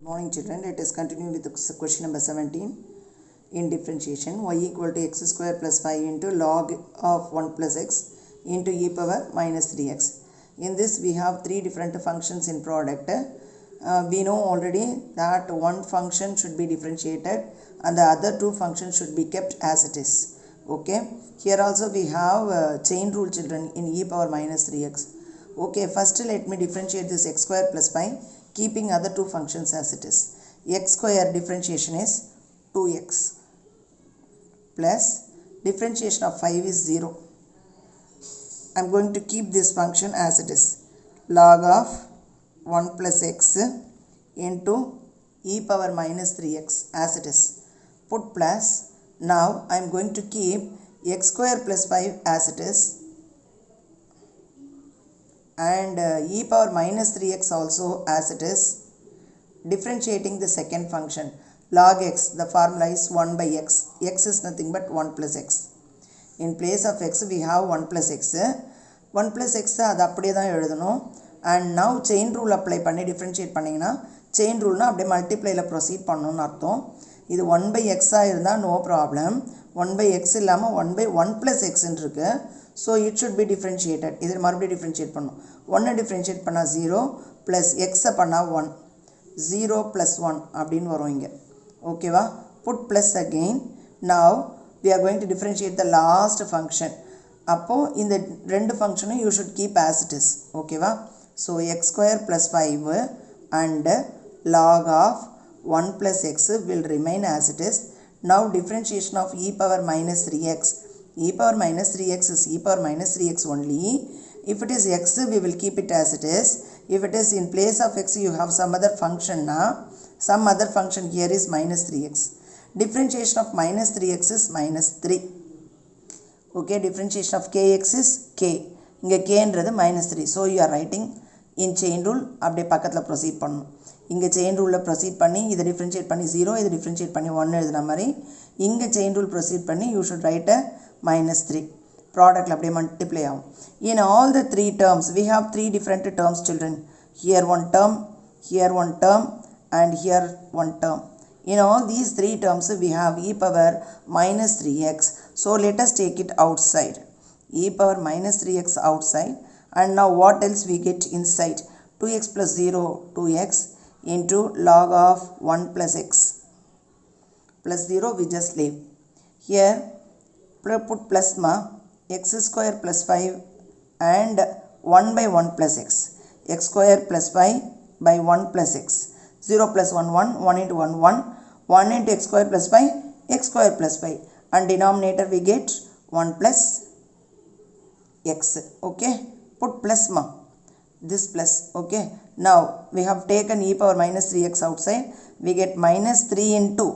Morning children, let us continue with question number 17 in differentiation. Y equal to x square plus 5 into log of 1 plus x into e power minus 3x. In this we have three different functions in product. We know already that one function should be differentiated and the other two functions should be kept as it is. Okay, here also we have chain rule children in e power minus 3x. Okay, first let me differentiate this x square plus 5 keeping other two functions as it is. X square differentiation is 2x plus differentiation of 5 is 0. I am going to keep this function as it is. Log of 1 plus x into e power minus 3x as it is. Put plus. Now I am going to keep x square plus 5 as it is and e power minus 3x also as it is. Differentiating the second function log x, the formula is 1 by x. X is nothing but 1 plus x. In place of x we have 1 plus x. 1 plus x அது அப்படியே தான் எழுதணும். And now chain rule apply பண்ணி differentiate பண்ணிங்கன்னா chain rule அப்படியே multiplyல proceed பண்ணணும்னு அர்த்தம். இது 1 by x இருந்தால் no problem. 1 by x இல்லாமல் 1 by 1 plus x இருக்கு. So it should be differentiated. இதில் மறுபடியும் differentiate பண்ணணும். 1 differentiate பண்ணா 0 plus x பண்ணா 1. 0 plus 1 அப்படின்னு வரும் இங்க. ஓகேவா? Put plus again. Now we are going to differentiate the last function. அப்போ இந்த ரெண்டு ஃபங்க்ஷனும் you should keep as it is. ஓகேவா? So x square plus 5 and log of 1 plus x will remain as it is. Now differentiation of e power minus 3x. E power minus 3x is e power minus 3x only. If it is x, we will keep it as it is. If it is in place of x, you have some other function now. Some other function here is minus 3x. Differentiation of minus 3x is minus 3. Okay, differentiation of kx is k. இங்க k என்றது minus 3. So you are writing in chain rule. அப்படியே பக்கத்தில் proceed பண்ணணும். இங்க chain rule proceed பண்ணி இதை differentiate பண்ணி 0, இதை differentiate பண்ணி 1 எழுதுன மாதிரி இங்க chain rule proceed பண்ணி you should write a minus 3. Product அப்படியே multiply ஆகும். In all the three terms, we have three different terms children. Here one term, here one term and here one term. In all these three terms, we have e power minus 3x. So let us take it outside. E power minus 3x outside. And now what else we get inside? 2x plus 0, 2x into log of 1 plus x. Plus 0 we just leave. Here put plus ma x square plus 5 and 1 by 1 plus x. X square plus 5 by 1 plus x. 0 plus 1, 1, 1 into 1, 1. 1 into x square plus 5, x square plus 5. And denominator we get 1 plus x. Okay. Put plus ma. This plus. Okay. Now we have taken e power minus 3x outside. We get minus 3 into.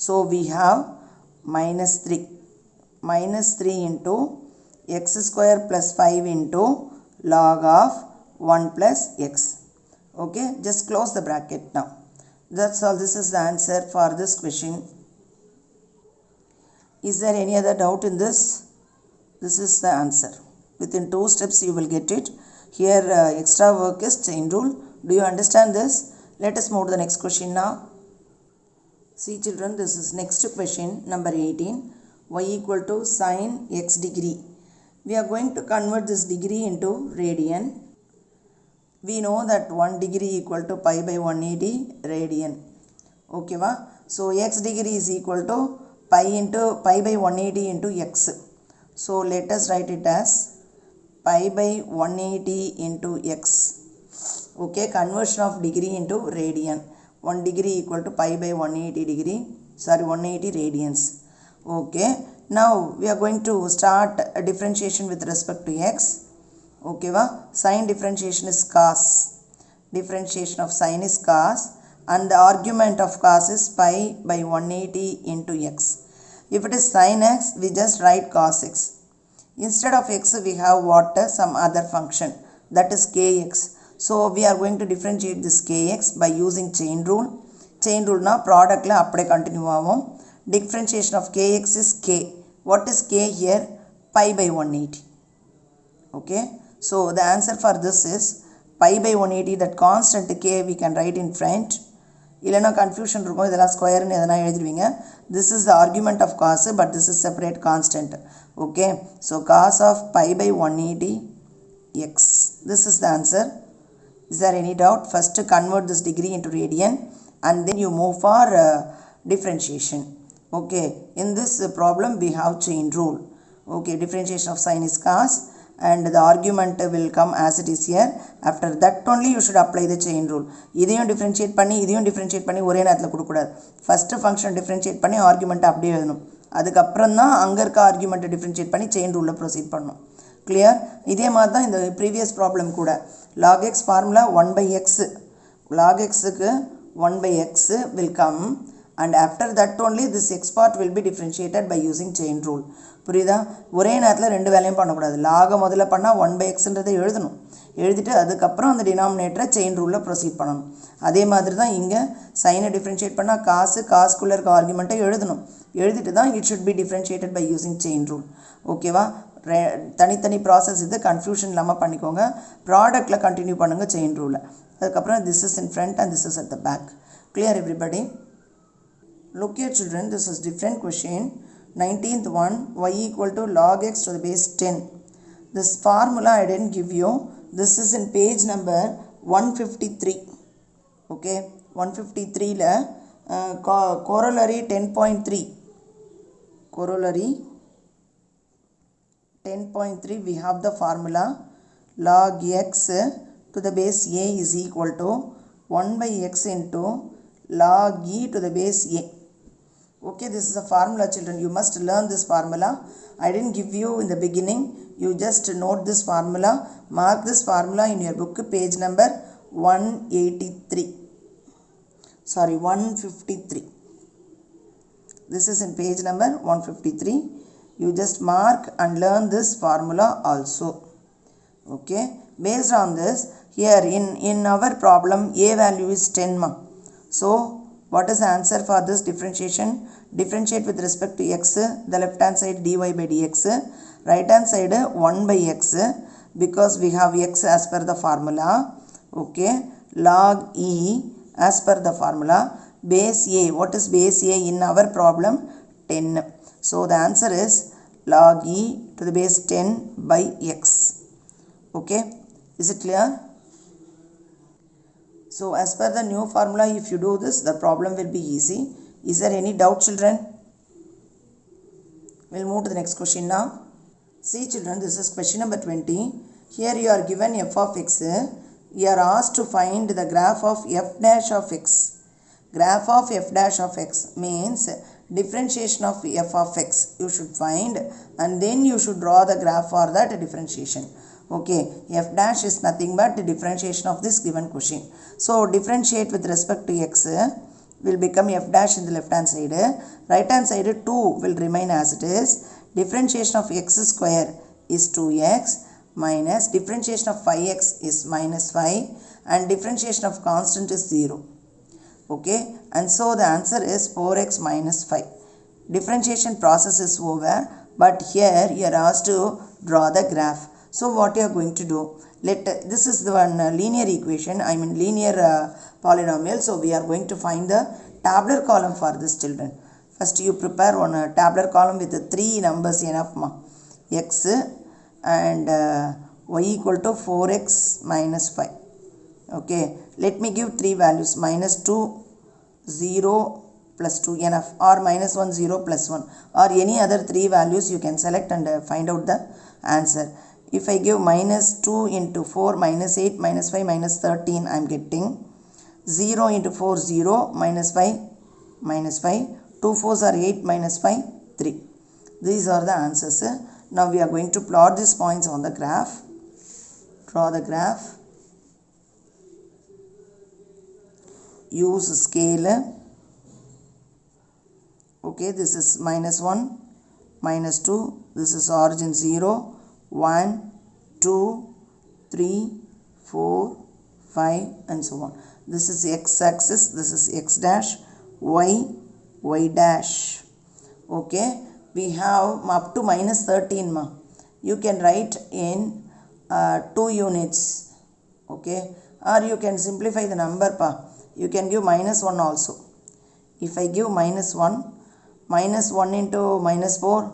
So we have minus 3. Minus 3 into x square plus 5 into log of 1 plus x. Okay, just close the bracket now. That's all. This is the answer for this question. Is there any other doubt in this? This is the answer. Within 2 steps you will get it. Here extra work is chain rule. Do you understand this? Let us move to the next question now. See children, this is next question number 18. Y equal to sin x degree. We are going to convert this degree into radian. We know that 1 degree equal to pi by 180 radian. Okay va? So x degree is equal to pi by 180 into x. So let us write it as pi by 180 into x. Okay, conversion of degree into radian. 1 degree equal to pi by 180 degree. Sorry, 180 radians. Okay, now we are going to start a differentiation with respect to x. Okay va? Sin differentiation is cos. Differentiation of sin is cos and the argument of cos is pi by 180 into x. If it is sin x, we just write cos x. Instead of x, we have what? Some other function, that is kx. So we are going to differentiate this kx by using chain rule. Chain rule na product la appade continue ஆகும். Differentiation of kx is k. What is k here? Pi by 180. Okay. So the answer for this is pi by 180, that constant k we can write in front. இல்லைனா confusion இருக்கும், இதெல்லாம் ஸ்கொயர்னு எதனா எழுதிடுவீங்க. This is the argument of cos, but this is separate constant. Okay, so cos of pi pi 180 x. This is the answer. Is there any doubt? First convert this degree into radian and then you move for differentiation. Okay, in this problem we have chain rule. Okay, differentiation of sin is cos and the argument will come as it is here. After that only you should apply the chain rule. இதையும் differentiate பண்ணி ஒரே நேரத்தில் கொடுக்கக்கூடாது. First function differentiate பண்ணி argument அப்படியே எழுதணும். அதுக்கப்புறம் தான் அங்கே இருக்க ஆர்குமெண்ட்டை differentiate பண்ணி செயின் ரூலில் ப்ரொசீட் பண்ணணும். கிளியர்? இதே மாதிரி தான் இந்த ப்ரீவியஸ் ப்ராப்ளம் கூட log x formula 1/x, log xக்கு 1/x will come and after that only this x part will be differentiated by using chain rule. புரியுதா? ஒரே நேரத்தில் ரெண்டு வேலையும் பண்ணக்கூடாது. லாக முதல்ல பண்ணால் 1/xன்றதை எழுதணும், எழுதிட்டு அதுக்கப்புறம் அந்த டினாமினேட்டரை செயின் ரூலில் ப்ரொசீட் பண்ணணும். அதே மாதிரி தான் இங்கே சைனை டிஃப்ரென்ஷியேட் பண்ணால் காசுக்குள்ளே இருக்க ஆர்குமெண்ட்டை எழுதணும், எழுதிட்டு தான் it should be differentiated by using chain rule. ஓகேவா? தனித்தனி ப்ராசஸ், இது கன்ஃபியூஷன் இல்லாமல் பண்ணிக்கோங்க. ப்ராடக்டில் கண்டினியூ பண்ணுங்கள் செயின் ரூலில். அதுக்கப்புறம் this is in front and this is at the back. Clear everybody? Look here children, this is different question. 19th one, y equal to log x to the base 10. This formula I didn't give you. This is in page number 153. Okay, 153 la corollary 10.3. Corollary 10.3 we have the formula log x to the base a is equal to 1/x into log e to the base a. Okay, this is a formula children, you must learn this formula. I didn't give you in the beginning, you just note this formula, mark this formula in your book, page number 183, sorry 153. This is in page number 153. You just mark and learn this formula also. Okay, based on this, here in our problem a value is 10 ma. So what is the answer for this differentiation? Differentiate with respect to x, the left hand side dy by dx, right hand side 1/x, because we have x as per the formula. Okay, log e as per the formula, base a, what is base a in our problem? 10. So the answer is log e to the base 10/x. Okay, is it clear? So as per the new formula, if you do this, the problem will be easy. Is there any doubt children? We'll move to the next question now. See children, this is question number 20. Here you are given f of x. You are asked to find the graph of f dash of x. Graph of f dash of x means differentiation of f of x you should find and then you should draw the graph for that differentiation. Okay, f dash is nothing but the differentiation of this given question. So differentiate with respect to x will become f dash in the left hand side, right hand side 2 will remain as it is. Differentiation of x square is 2x minus differentiation of 5x is minus 5 and differentiation of constant is 0. Okay, and so the answer is 4x minus 5. Differentiation process is over, but here you are asked to draw the graph. So what you are going to do? This is the one linear equation, I mean linear polynomial. So we are going to find the tabular column for this children. First you prepare one tabular column with the 3 numbers enough ma. X and y equal to 4x minus 5. Okay, let me give 3 values, minus 2, 0, plus 2 enough, or minus 1, 0, plus 1, or any other 3 values you can select and find out the answer. If I give minus 2 into 4, minus 8, minus 5, minus 13, I am getting 0 into 4, 0, minus 5, minus 5, 2 4s are 8, minus 5, 3. These are the answers. Now we are going to plot these points on the graph. Draw the graph. Use scale. Okay, this is minus 1, minus 2, this is origin 0, 1, 2, 3, 4, 5 and so on. This is x axis, this is x dash, y dash. Okay, we have up to minus 13 ma. You can write in 2 units. Okay, or you can simplify the number pa. You can give minus 1 also. If I give minus 1 into minus 4,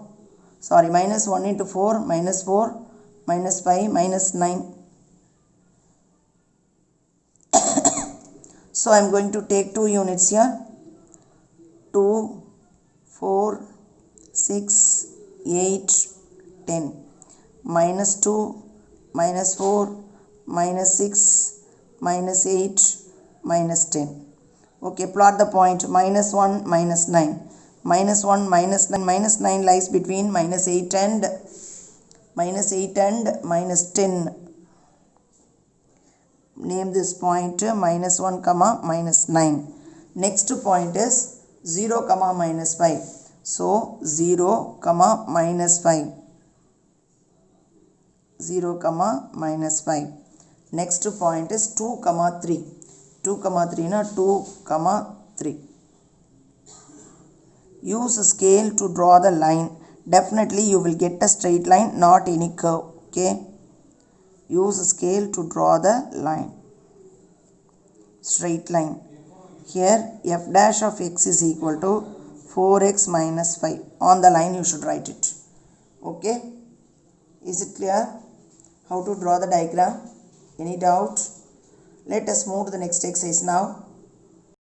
sorry, minus 1 into 4, minus 4, minus 5, minus 9. So I am going to take 2 units here. 2, 4, 6, 8, 10. Minus 2, minus 4, minus 6, minus 8, minus 10. Okay, plot the point minus 1, minus 9. Minus 1, minus 9. Minus 9 lies between minus 8 and minus 10. Name this point minus 1 comma minus 9. Next point is 0 comma minus 5. So 0 comma minus 5. 0 comma minus 5. Next point is 2 comma 3. 2 comma 3 na 2 comma 3. Use a scale to draw the line. Definitely you will get a straight line, not any curve. Okay. Use a scale to draw the line. Straight line. Here f dash of x is equal to 4x minus 5. On the line you should write it. Okay. Is it clear how to draw the diagram? Any doubt? Let us move to the next exercise now.